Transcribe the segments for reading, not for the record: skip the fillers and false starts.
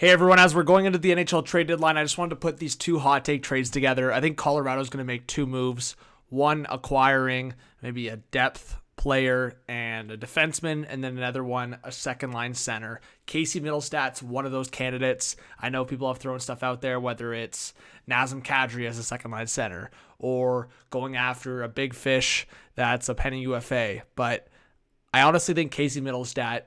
Hey everyone, as we're going into the NHL trade deadline, I just wanted to put these two hot take trades together. I think Colorado's going to make two moves. One, acquiring maybe a depth player and a defenseman, and then another one, a second line center. Casey Mittelstadt's one of those candidates. I know people have thrown stuff out there, whether it's Nazem Kadri as a second line center or going after a big fish that's a penny UFA. But I honestly think Casey Mittelstadt,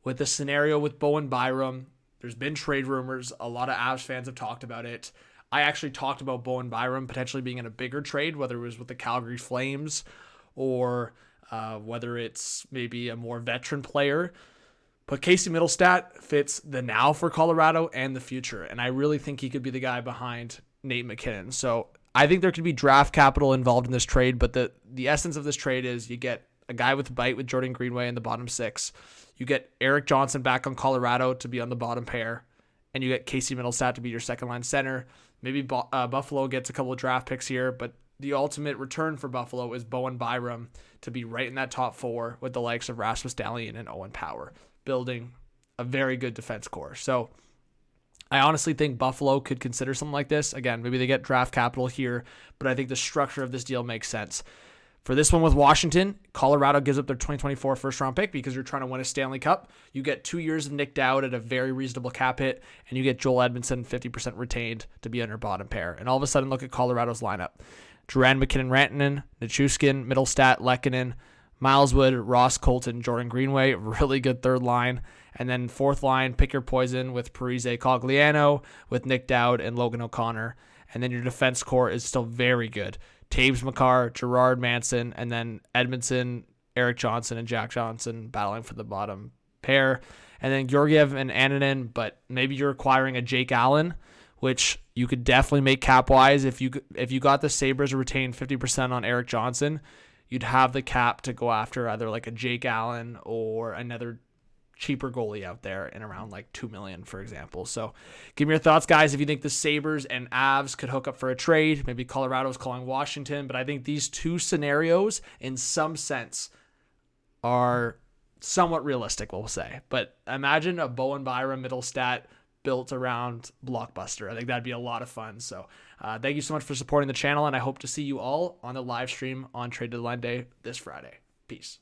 with the scenario with Bowen Byram, there's been trade rumors. A lot of Avs fans have talked about it. I actually talked about Bowen Byram potentially being in a bigger trade, whether it was with the Calgary Flames or whether it's maybe a more veteran player. But Casey Mittelstadt fits the now for Colorado and the future. And I really think he could be the guy behind Nate McKinnon. So I think there could be draft capital involved in this trade. But the essence of this trade is you get a guy with bite with Jordan Greenway in the bottom six. You get Erik Johnson back on Colorado to be on the bottom pair, and you get Casey Mittelstadt to be your second line center. Maybe Buffalo gets a couple of draft picks here, but the ultimate return for Buffalo is Bowen Byram to be right in that top four with the likes of Rasmus Dahlin and Owen Power, building a very good defense core. So I honestly think Buffalo could consider something like this. Again, maybe they get draft capital here, but I think the structure of this deal makes sense. For this one with Washington, Colorado gives up their 2024 first-round pick because you're trying to win a Stanley Cup. You get 2 years of Nick Dowd at a very reasonable cap hit, and you get Joel Edmondson 50% retained to be on your bottom pair. And all of a sudden, look at Colorado's lineup. Duran, McKinnon, Rantanen, Nichushkin, Mittelstadt, Lehkonen, Miles Wood, Ross Colton, Jordan Greenway. Really good third line. And then fourth line, pick your poison with Parise Cogliano, with Nick Dowd, and Logan O'Connor. And then your defense core is still very good. Taves McCarr, Gerard Manson, and then Edmondson, Erik Johnson, and Jack Johnson battling for the bottom pair. And then Georgiev and Ananen, but maybe you're acquiring a Jake Allen, which you could definitely make cap-wise. If you got the Sabres to retain 50% on Erik Johnson, you'd have the cap to go after either like a Jake Allen or another cheaper goalie out there in around like $2 million, for example. So give me your thoughts, guys, if you think the Sabres and Avs could hook up for a trade. Maybe Colorado's calling Washington, but I think these two scenarios in some sense are somewhat realistic, we'll say. But imagine a Bowen Byram Mittelstadt built around Blockbuster. I think that'd be a lot of fun. So thank you so much for supporting the channel, and I hope to see you all on the live stream on Trade Deadline Day this Friday. Peace.